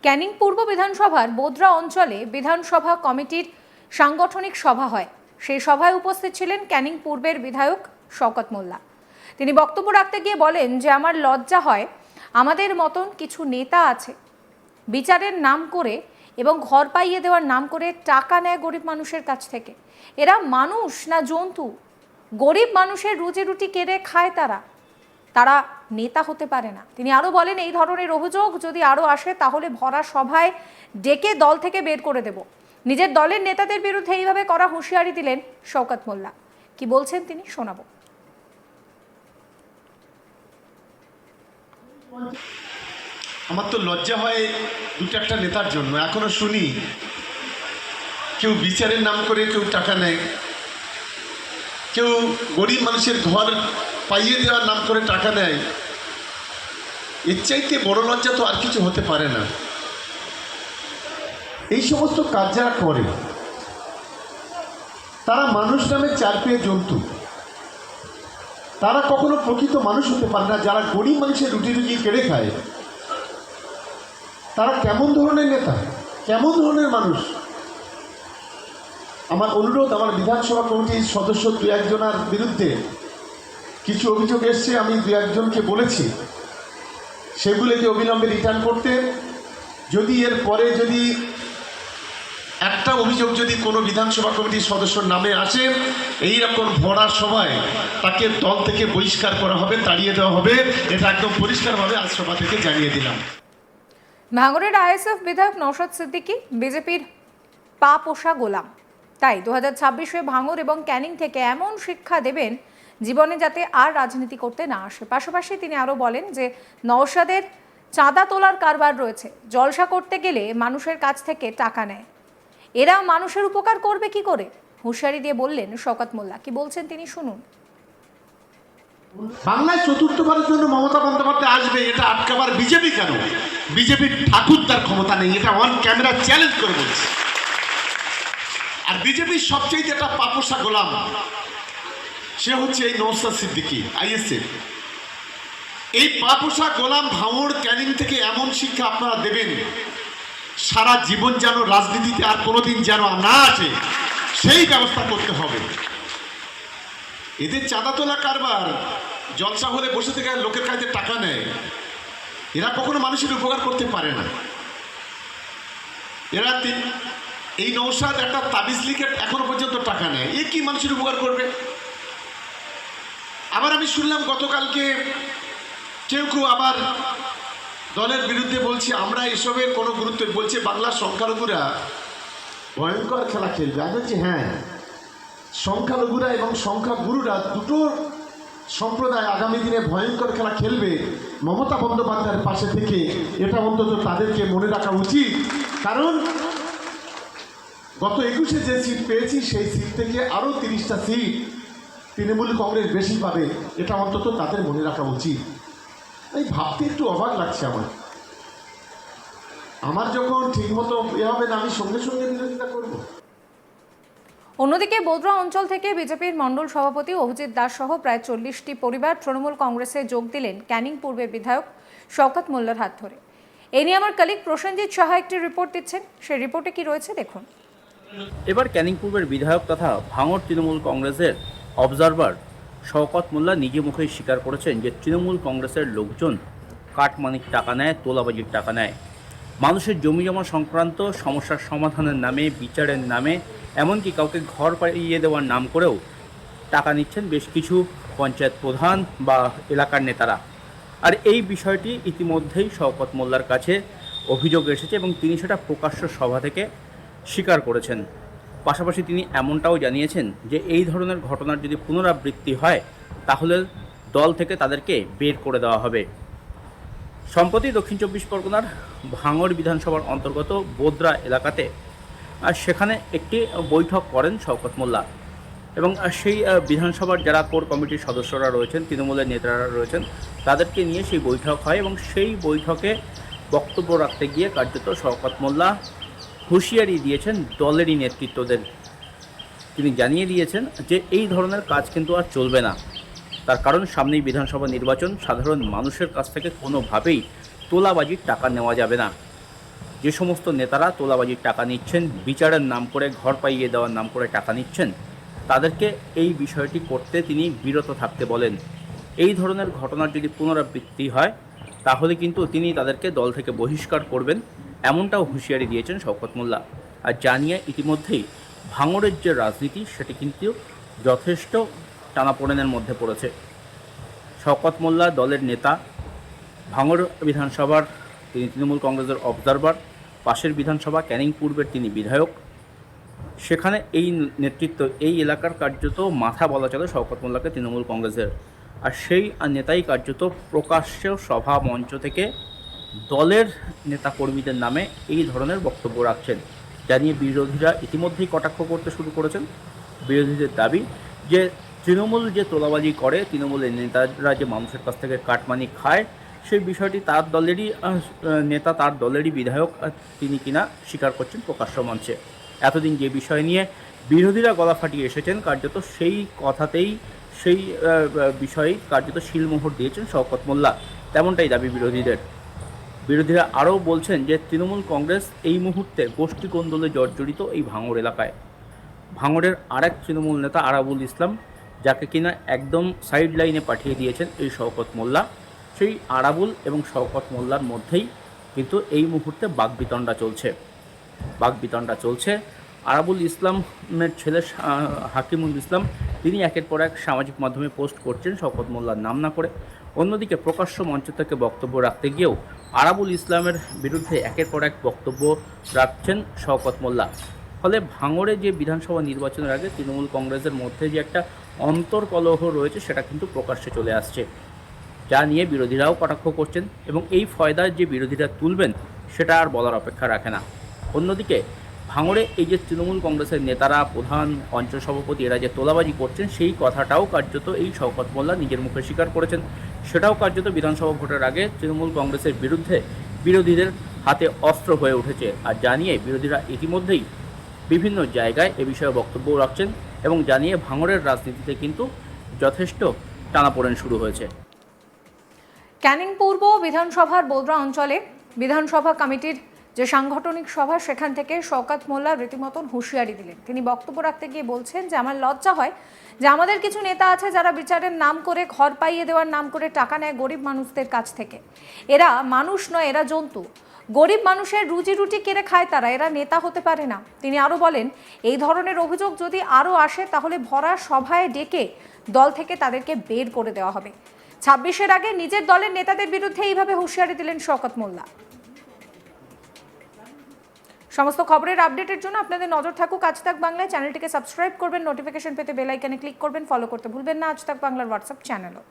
ক্যানিং পূর্ব বিধানসভার বোদরা অঞ্চলে বিধানসভা কমিটির সাংগঠনিক সভা হয়। সেই সভায় উপস্থিত ছিলেন ক্যানিং পূর্বের বিধায়ক শওকত মোল্লা। তিনি বক্তব্য রাখতে গিয়ে বলেন যে আমার লজ্জা হয়, আমাদের মতন কিছু নেতা আছে বিচারের নাম করে এবং ঘর পাইয়ে দেওয়ার নাম করে টাকা নেয় গরিব মানুষের কাছ থেকে। এরা মানুষ না জন্তু? গরিব মানুষের রুজি রুটি কেড়ে খায় তারা নেতা হতে পারে না। তিনি আরও বলেন, এই ধরনের অভিযোগ যদি আরও আসে তাহলে ভরা সভায় ডেকে দল থেকে বের করে দেব। নিজের দলের নেতাদের বিরুদ্ধে এইভাবে করা হুঁশিয়ারি দিলেন শওকত মোল্লা। কি বলছেন তিনি শোনাবো। আমার তো লজ্জা হয় দুটো একটা নেতার জন্য। এখনো শুনি কেউ বিচারের নাম করে কেউ টাকা নেয়, কেউ গরিব মানুষের ঘর পাইয়ে দেওয়ার নাম করে টাকা নেয়। এর চাইতে বড় লজ্জা তো আর কিছু হতে পারে না। এই সমস্ত কাজ যারা করে তারা মানুষ নামে চার পেয়ে জন্তু। তারা কখনো প্রকৃত মানুষ হতে পারে না। যারা গরিব মানুষের রুটি রুজি কেড়ে খায় তারা কেমন ধরনের নেতা, কেমন ধরনের মানুষ? আমার অনুরোধ, আমার বিধানসভা কমিটির সদস্য দু একজনের বিরুদ্ধে কিছু অভিযোগ এসছে। আমি দু একজনকে বলেছি সেগুলোকে অবিলম্বে রিটার্ন করতে। যদি এর পরে যদি একটা অভিযোগ যদি কোনো বিধানসভা কমিটির সদস্যর নামে আসে, এই রকম ভরা সভায় তাকে দল থেকে বহিষ্কার করা হবে, তাড়িয়ে দেওয়া হবে। এটা একদম পরিষ্কারভাবে আজ সভা থেকে জানিয়ে দিলাম। ভাঙড়ের আইএসএফ বিধায়ক নওশাদ সিদ্দিকী বিজেপির পা পোষা গোলাম। তাই 2026-এ ভাঙড় এবং ক্যানিং থেকে এমন শিক্ষা দেবেন জীবনে যাতে আর রাজনীতি করতে না আসে। পাশাপাশি তিনি আরও বলেন যে নওশাদের চাঁদা তোলার কারবার রয়েছে, জলসা করতে গেলে মানুষের কাছ থেকে টাকা নেয়। এরা মানুষের উপকার করবে কি করে? হুঁশিয়ারি দিয়ে বললেন শওকত মোল্লা। কি বলছেন তিনি শুনুন। বাংলায় চতুর্থবারের জন্য মমতা বন্দ্যোপাধ্যায় আসবে, এটা আটকাবার বিজেপি কেন? বিজেপির ঠাকুরদার ক্ষমতা নেই, এটা অন ক্যামেরা চ্যালেঞ্জ করে বলছে। আর বিজেপির সবচেয়ে একটা পাপোষা গোলাম সে হচ্ছে এই নওশাদ সিদ্দিকী, আইএসএফ। এই পাপোষা গোলাম ভাঙড় ক্যানিং থেকে এমন শিক্ষা আপনারা দেবেন, সারা জীবন যেন রাজনীতিতে আর কোনোদিন যেন না আসে, সেই ব্যবস্থা করতে হবে। এদের চাঁদা তোলা কারবার, জলসা হলে বসে থেকে লোকের কাছে টাকা নেয়। এরা কখনো মানুষের উপকার করতে পারে না। এরা এই নওশাদ একটা তাবিজ লিখে এখনো পর্যন্ত টাকা নেয়। এ কি মানুষের উপকার করবে? আবার আমি শুনলাম গতকালকে কেউ কেউ আবার দলের বিরুদ্ধে বলছে আমরা এসবের কোনো গুরুত্ব, বলছে বাংলার সংখ্যালঘুরা ভয়ঙ্কর খেলা খেলবে। আমি বলছি হ্যাঁ, সংখ্যালঘুরা এবং সংখ্যাগুরুরা দুটো সম্প্রদায় আগামী দিনে ভয়ঙ্কর খেলা খেলবে মমতা বন্দ্যোপাধ্যায়ের পাশে থেকে। এটা অন্তত তাদেরকে মনে রাখা উচিত। কারণ গত 21-এ যে সিট পেয়েছি সেই সিট থেকে আরও 30টা সিট তৃণমূল কংগ্রেস বেশি পাবে, এটা অন্তত তাদের মনে রাখা উচিত। এই ভাবতে একটু অবাক লাগছে আমার যখন ঠিকমতো এ হবে না, আমি সঙ্গে সঙ্গে বিরোধিতা করব। অন্যদিকে বোদরা অঞ্চল থেকে বিজেপির মণ্ডল সভাপতি অভিজিৎ দাস সহ প্রায় 40টি পরিবার তৃণমূল কংগ্রেসে যোগ দিলেন ক্যানিং পূর্বের বিধায়ক শওকত মোল্লার হাত ধরে। এই নিয়ে আমার কলিগ প্রসেনজিৎ সাহা একটি রিপোর্ট দিচ্ছেন। সেই রিপোর্টে কি রয়েছে দেখুন। এবার ক্যানিং পূর্বের বিধায়ক তথা ভাঙড় তৃণমূল কংগ্রেসের অবজারভার শওকত মোল্লা নিজে মুখেই স্বীকার করেছেন যে তৃণমূল কংগ্রেসের লোকজন কাটমানির টাকা নেয়, তোলাবাজির টাকা নেয়। মানুষের জমি জমা সংক্রান্ত সমস্যার সমাধানের নামে, বিচারের নামে, এমনকি কাউকে ঘর পাইয়ে দেওয়ার নাম করেও টাকা নিচ্ছেন বেশ কিছু পঞ্চায়েত প্রধান বা এলাকার নেতারা। আর এই বিষয়টি ইতিমধ্যেই শওকত মোল্লার কাছে অভিযোগ এসেছে এবং তিনি সেটা প্রকাশ্য সভা থেকে স্বীকার করেছেন। পাশাপাশি তিনি এমনটাও জানিয়েছেন যে এই ধরনের ঘটনার যদি পুনরাবৃত্তি হয় তাহলে দল থেকে তাদেরকে বের করে দেওয়া হবে। সম্প্রতি দক্ষিণ 24 পরগনার ভাঙড় বিধানসভার অন্তর্গত বোদরা এলাকাতে সেখানে একটি বৈঠক করেন শওকত মোল্লা এবং সেই বিধানসভার যারা কোর কমিটির সদস্যরা রয়েছেন, তৃণমূলের নেতারা রয়েছেন, তাদেরকে নিয়ে সেই বৈঠক হয় এবং সেই বৈঠকে বক্তব্য রাখতে গিয়ে কার্যত শওকত মোল্লা হুঁশিয়ারি দিয়েছেন দলেরই নেতৃত্বদের। তিনি জানিয়ে দিয়েছেন যে এই ধরনের কাজ কিন্তু আর চলবে না। তার কারণ সামনেই বিধানসভা নির্বাচন, সাধারণ মানুষের কাছ থেকে কোনোভাবেই তোলাবাজির টাকা নেওয়া যাবে না। যে সমস্ত নেতারা তোলাবাজির টাকা নিচ্ছেন, বিচারের নাম করে, ঘর পাইয়ে দেওয়ার নাম করে টাকা নিচ্ছেন, তাদেরকে এই বিষয়টি করতে তিনি বিরত থাকতে বলেন। এই ধরনের ঘটনার যদি পুনরাবৃত্তি হয় তাহলে কিন্তু তিনি তাদেরকে দল থেকে বহিষ্কার করবেন, এমনটাও হুঁশিয়ারি দিয়েছেন শওকত মোল্লা। আর জানিয়ে ইতিমধ্যেই ভাঙড়ের যে রাজনীতি সেটি কিন্তু যথেষ্ট টানাপোড়েনের মধ্যে পড়েছে। শওকত মোল্লা দলের নেতা, ভাঙড় বিধানসভার তিনি তৃণমূল কংগ্রেসের অবজারভার, পাশের বিধানসভা ক্যানিং পূর্বের তিনি বিধায়ক। সেখানে এই নেতৃত্ব, এই এলাকার কার্যত মাথা বলা চলে শওকত মোল্লাকে তৃণমূল কংগ্রেসের। আর সেই নেতাই কার্যত প্রকাশ্য সভা মঞ্চ থেকে দলের নেতাকর্মীদের নামে এই ধরনের বক্তব্য রাখছেন, জানিয়ে বিরোধীরা ইতিমধ্যেই কটাক্ষ করতে শুরু করেছেন। বিরোধীদের দাবি যে তৃণমূল যে তোলাবাজি করে, তৃণমূলের নেতারা যে মানুষের কাছ থেকে কাটমানি খায়, সেই বিষয়টি তার দলেরই নেতা, তার দলেরই বিধায়ক তিনি কিনা স্বীকার করছেন প্রকাশ্য মঞ্চে। এতদিন যে বিষয় নিয়ে বিরোধীরা গলা ফাটিয়ে এসেছেন, কার্যত সেই কথাতেই, সেই বিষয়েই কার্যত শিলমোহর দিয়েছেন শওকত মোল্লা, তেমনটাই দাবি বিরোধীদের। বিরোধীরা আরও বলছেন যে তৃণমূল কংগ্রেস এই মুহূর্তে গোষ্ঠী কোন্দলে জর্জরিত এই ভাঙড় এলাকায়। ভাঙড়ের আরেক তৃণমূল নেতা আরাবুল ইসলাম, যাকে কিনা একদম সাইড লাইনে পাঠিয়ে দিয়েছেন এই শওকত মোল্লা, সেই আরাবুল এবং শওকত মোল্লার মধ্যেই কিন্তু এই মুহূর্তে বাগবিতণ্ডা চলছে। আরাবুল ইসলামের ছেলে হাকিমুল ইসলাম, তিনি একের পর এক সামাজিক মাধ্যমে পোস্ট করছেন শওকত মোল্লার নাম না করে। অন্যদিকে প্রকাশ্য মঞ্চ থেকে বক্তব্য রাখতে গিয়েও আরাবুল ইসলামের বিরুদ্ধে একের পর এক বক্তব্য রাখছেন শওকত মোল্লা। ফলে ভাঙড়ে যে বিধানসভা নির্বাচনের আগে তৃণমূল কংগ্রেসের মধ্যে যে একটা অন্তর্কলহ রয়েছে সেটা কিন্তু প্রকাশ্যে চলে আসছে, যা নিয়ে বিরোধীরাও কটাক্ষ করছেন এবং এই ফয়দা যে বিরোধীরা তুলবেন সেটা আর বলার অপেক্ষা রাখে না। অন্যদিকে ভাঙড়ে এই যে তৃণমূল কংগ্রেসের নেতারা, প্রধান, অঞ্চল সভাপতি, এরা যে তোলাবাজি করছেন, সেই কথাটাও কার্যত এই শওকত মোল্লা নিজের মুখে স্বীকার করেছেন। সেটাও কার্যত বিধানসভা ভোটের আগে তৃণমূল কংগ্রেসের বিরুদ্ধে বিরোধীদের হাতে অস্ত্র হয়ে উঠেছে। আর জানিয়ে বিরোধীরা ইতিমধ্যেই বিভিন্ন জায়গায় এ বিষয়ে বক্তব্য রাখছেন এবং জানিয়ে ভাঙড়ের রাজনীতিতে কিন্তু যথেষ্ট টানাপোড়েন শুরু হয়েছে। ক্যানিং পূর্ব বিধানসভার বোদরা অঞ্চলে বিধানসভা কমিটির যে সাংগঠনিক সভা, সেখান থেকে শওকত মোল্লা রীতিমতন হুঁশিয়ারি দিলেন। তিনি বক্তব্য রাখতে গিয়ে বলছেন যে আমার লজ্জা হয় যে আমাদের কিছু নেতা আছে যারা বিচারের নাম করে, ঘর পাইয়ে দেওয়ার নাম করে টাকা নেয় গরিব মানুষদের কাছ থেকে। এরা মানুষ নয়, এরা জন্তু। গরিব মানুষের রুজি রুটি কেড়ে খায় তারা, এরা নেতা হতে পারে না। তিনি আরও বলেন, এই ধরনের অভিযোগ যদি আরও আসে তাহলে ভরা সভায় ডেকে দল থেকে তাদেরকে বের করে দেওয়া হবে। 26-এর আগে নিজের দলের নেতাদের বিরুদ্ধে এইভাবে হুঁশিয়ারি দিলেন শওকত মোল্লা। সমস্ত খবরের আপডেটের জন্য আপনাদের নজর থাকুক আজ তাক বাংলায়। চ্যানেলটিকে সাবস্ক্রাইব করবেন, নোটিফিকেশন পেতে বেল আইকনে ক্লিক করবেন, ফলো করতে ভুলবেন না আজ তাক বাংলার হোয়াটসঅ্যাপ চ্যানেলও।